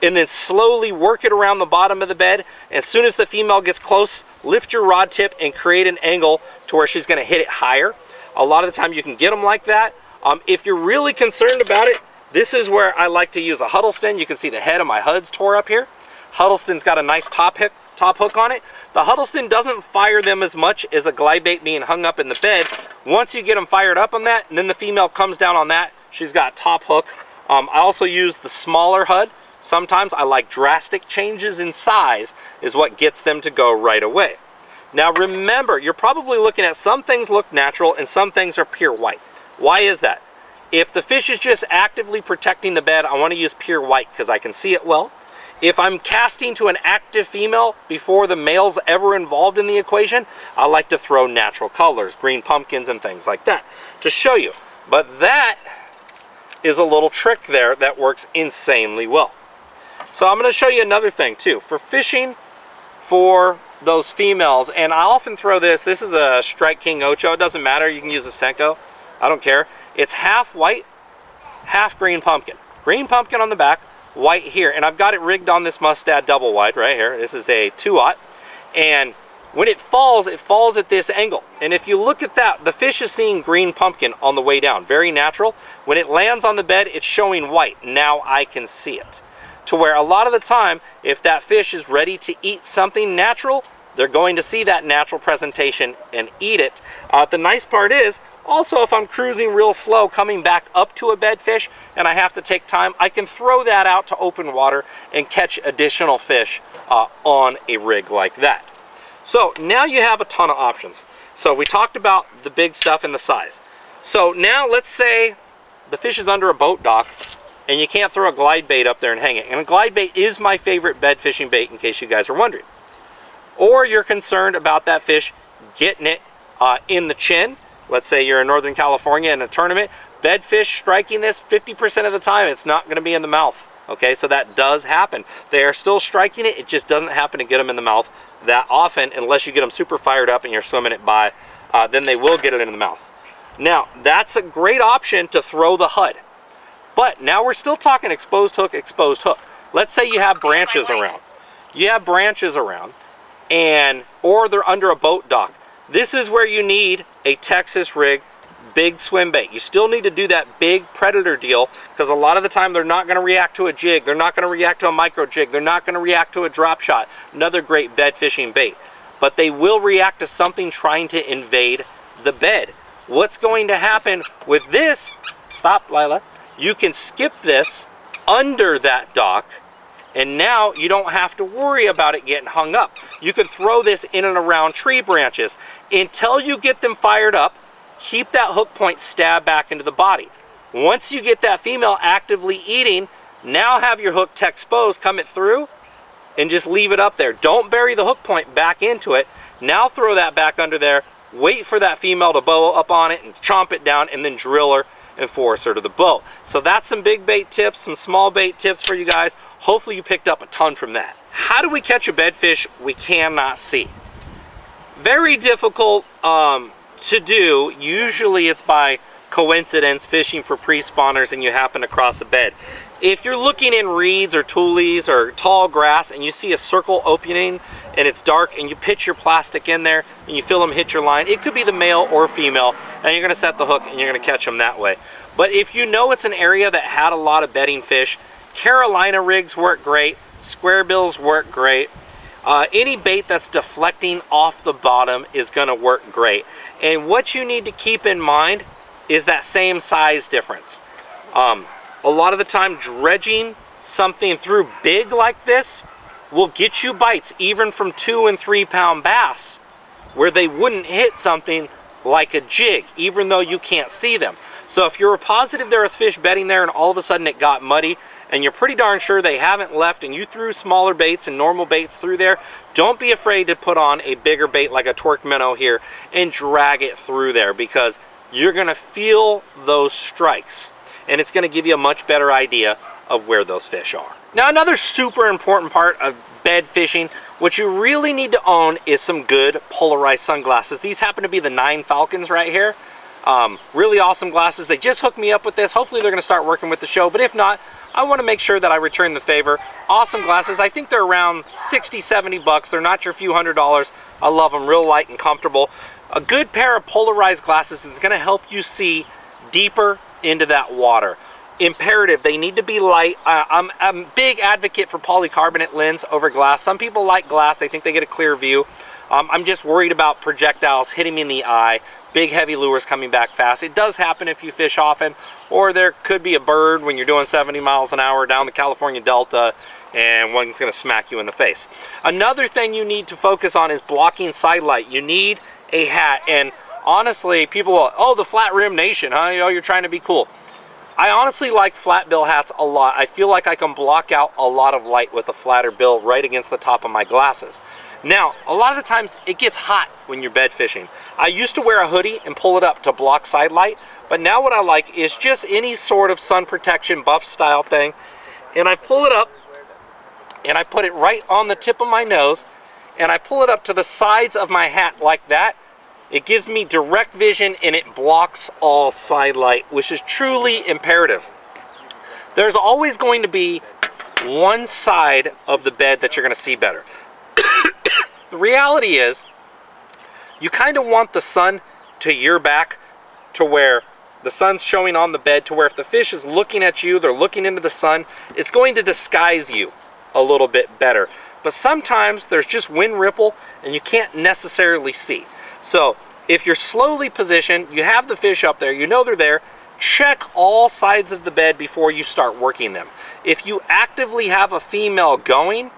and then slowly work it around the bottom of the bed. As soon as the female gets close, lift your rod tip and create an angle to where she's going to hit it higher. A lot of the time you can get them like that. If you're really concerned about it, this is where I like to use a Huddleston. You can see the head of my Huds tore up here. Huddleston's got a nice top hook on it. The Huddleston doesn't fire them as much as a glide bait being hung up in the bed. Once you get them fired up on that, and then the female comes down on that, she's got a top hook. I also use the smaller Hud. Sometimes I like drastic changes in size is what gets them to go right away. Now remember, you're probably looking at some things look natural and some things are pure white. Why is that? If the fish is just actively protecting the bed, I want to use pure white because I can see it well. If I'm casting to an active female before the male's ever involved in the equation, I like to throw natural colors, green pumpkins and things like that to show you. But that is a little trick there that works insanely well. So I'm going to show you another thing too. For fishing for those females, and I often throw this is a Strike King Ocho. It doesn't matter, you can use a Senko. I don't care. It's half white, half green pumpkin. Green pumpkin on the back, white here. And I've got it rigged on this Mustad double wide right here. This is a 2-aught. And when it falls at this angle. And if you look at that, the fish is seeing green pumpkin on the way down. Very natural. When it lands on the bed, it's showing white. Now I can see it. To where a lot of the time, if that fish is ready to eat something natural, they're going to see that natural presentation and eat it. The nice part is, also if I'm cruising real slow coming back up to a bed fish and I have to take time, I can throw that out to open water and catch additional fish on a rig like that. So now you have a ton of options. So we talked about the big stuff and the size. So now let's say the fish is under a boat dock and you can't throw a glide bait up there and hang it. And a glide bait is my favorite bed fishing bait, in case you guys are wondering. Or you're concerned about that fish getting it in the chin. Let's say you're in Northern California in a tournament. Bed fish striking this 50% of the time, it's not going to be in the mouth. Okay, so that does happen. They are still striking it. It just doesn't happen to get them in the mouth that often, unless you get them super fired up and you're swimming it by. Then they will get it in the mouth. Now, that's a great option to throw the Hud. But now we're still talking exposed hook, exposed hook. Let's say you have branches around. You have branches around, or they're under a boat dock. This is where you need a Texas rig big swim bait. You still need to do that big predator deal, because a lot of the time they're not going to react to a jig, they're not going to react to a micro jig, they're not going to react to a drop shot, another great bed fishing bait. But they will react to something trying to invade the bed. What's going to happen with this, stop Lila, you can skip this under that dock, and now you don't have to worry about it getting hung up. You can throw this in and around tree branches until you get them fired up. Keep that hook point stabbed back into the body. Once you get that female actively eating, now have your hook exposed, come it through, and just leave it up there. Don't bury the hook point back into it. Now throw that back under there, wait for that female to bow up on it and chomp it down, and then drill her and force her to the boat. So that's some big bait tips, some small bait tips for you guys. Hopefully you picked up a ton from that. How do we catch a bedfish we cannot see? Very difficult to do. Usually it's by coincidence, fishing for pre-spawners, and you happen to cross a bed. If you're looking in reeds or tules or tall grass and you see a circle opening and it's dark and you pitch your plastic in there and you feel them hit your line, it could be the male or female, and you're going to set the hook and you're going to catch them that way. But if you know it's an area that had a lot of bedding fish, Carolina rigs work great, square bills work great. Any bait that's deflecting off the bottom is going to work great. And what you need to keep in mind is that same size difference. A lot of the time, dredging something through big like this will get you bites even from 2 and 3 pound bass, where they wouldn't hit something like a jig, even though you can't see them. So if you're positive there was fish bedding there and all of a sudden it got muddy, and you're pretty darn sure they haven't left, and you threw smaller baits and normal baits through there, don't be afraid to put on a bigger bait like a torque minnow here and drag it through there, because you're going to feel those strikes, and it's going to give you a much better idea of where those fish are. Now, another super important part of bed fishing, what you really need to own is some good polarized sunglasses. These happen to be the 9 Falcons right here. Really awesome glasses. They just hooked me up with this. Hopefully they're going to start working with the show, but if not, I want to make sure that I return the favor. Awesome glasses. I think they're around 60, 70 bucks. They're not your few $100s. I love them, real light and comfortable. A good pair of polarized glasses is going to help you see deeper into that water. Imperative, they need to be light. I'm a big advocate for polycarbonate lens over glass. Some people like glass, they think they get a clear view. I'm just worried about projectiles hitting me in the eye, big heavy lures coming back fast. It does happen if you fish often, or there could be a bird when you're doing 70 miles an hour down the California Delta and one's going to smack you in the face. Another thing you need to focus on is blocking side light. You need a hat, and honestly, people will, oh, the flat rim nation, huh? Oh, you're trying to be cool. I honestly like flat bill hats a lot. I feel like I can block out a lot of light with a flatter bill right against the top of my glasses. Now, a lot of the times it gets hot when you're bed fishing. I used to wear a hoodie and pull it up to block side light, but now what I like is just any sort of sun protection buff style thing, and I pull it up and I put it right on the tip of my nose, and I pull it up to the sides of my hat like that. It gives me direct vision and it blocks all side light, which is truly imperative. There's always going to be one side of the bed that you're going to see better. The reality is, you kind of want the sun to your back, to where the sun's showing on the bed, to where if the fish is looking at you, they're looking into the sun, it's going to disguise you a little bit better. But sometimes there's just wind ripple and you can't necessarily see. So if you're slowly positioned, you have the fish up there, you know they're there, check all sides of the bed before you start working them. If you actively have a female going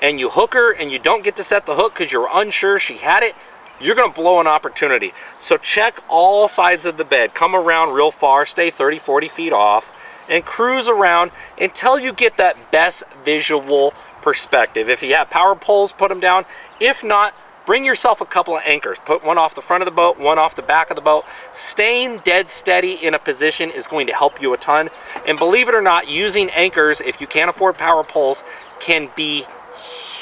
and you hook her and you don't get to set the hook because you're unsure she had it, you're going to blow an opportunity. So check all sides of the bed, come around real far, stay 30, 40 feet off, and cruise around until you get that best visual perspective. If you have power poles, put them down. If not, bring yourself a couple of anchors. Put one off the front of the boat, one off the back of the boat. Staying dead steady in a position is going to help you a ton. And believe it or not, using anchors, if you can't afford power poles, can be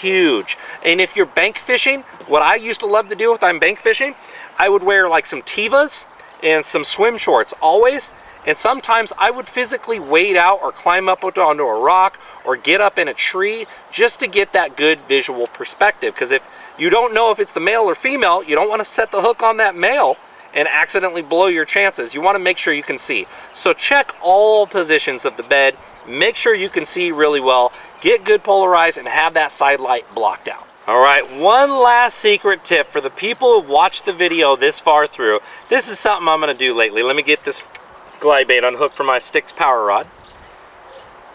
huge. And if you're bank fishing, what I used to love to do if I'm bank fishing, I would wear like some Tevas and some swim shorts always. And sometimes I would physically wade out or climb up onto a rock or get up in a tree just to get that good visual perspective. Because if you don't know if it's the male or female, you don't want to set the hook on that male and accidentally blow your chances. You want to make sure you can see. So check all positions of the bed, make sure you can see really well, get good polarized, and have that side light blocked out. All right, one last secret tip for the people who've watched the video this far through. This is something I'm gonna do lately. Let me get this glide bait unhooked from my Sticks power rod.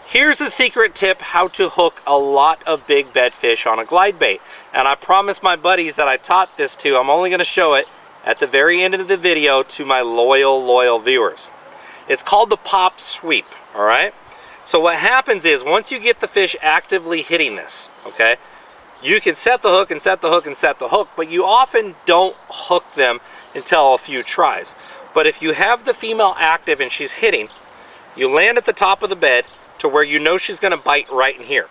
Here's a secret tip how to hook a lot of big bed fish on a glide bait. And I promised my buddies that I taught this to. I'm only gonna show it at the very end of the video to my loyal viewers. It's called the pop sweep, all right? So what happens is once you get the fish actively hitting this, okay, you can set the hook and set the hook and set the hook, but you often don't hook them until a few tries. But if you have the female active and she's hitting, you land at the top of the bed to where you know she's gonna bite right in here.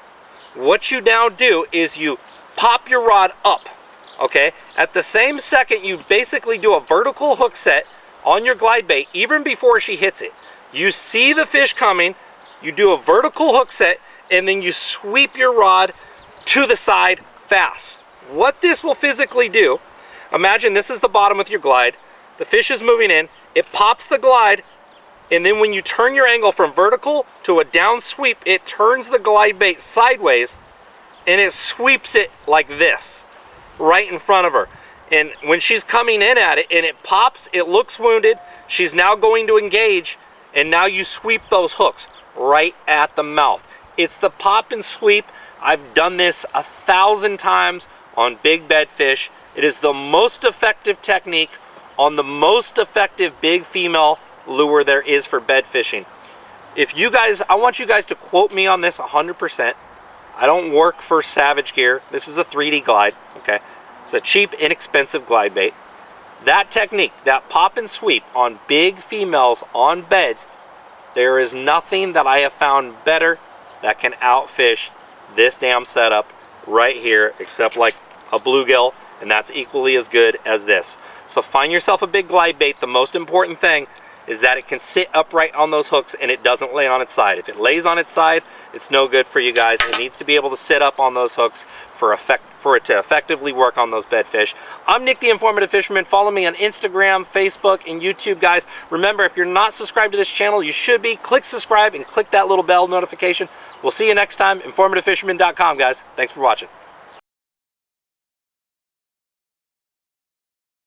What you now do is you pop your rod up, okay? At the same second, you basically do a vertical hook set on your glide bait even before she hits it. You see the fish coming, you do a vertical hook set, and then you sweep your rod to the side fast. What this will physically do, imagine this is the bottom with your glide, the fish is moving in, it pops the glide, and then when you turn your angle from vertical to a down sweep, it turns the glide bait sideways and it sweeps it like this, right in front of her. And when she's coming in at it and it pops, it looks wounded, she's now going to engage, and now you sweep those hooks right at the mouth. It's the pop and sweep. I've done this 1,000 times on big bed fish. It is the most effective technique on the most effective big female lure there is for bed fishing. If you guys, I want you guys to quote me on this 100%. I don't work for Savage Gear. This is a 3D glide, okay? It's a cheap, inexpensive glide bait. That technique, that pop and sweep on big females on beds, there is nothing that I have found better that can outfish this damn setup right here, except like a bluegill, and that's equally as good as this. So find yourself a big glide bait. The most important thing is that it can sit upright on those hooks and it doesn't lay on its side. If it lays on its side, it's no good for you guys. It needs to be able to sit up on those hooks for it to effectively work on those bed fish. I'm Nick the Informative Fisherman. Follow me on Instagram, Facebook, and YouTube, guys. Remember, if you're not subscribed to this channel, you should be. Click subscribe and click that little bell notification. We'll see you next time. InformativeFisherman.com, guys. Thanks for watching.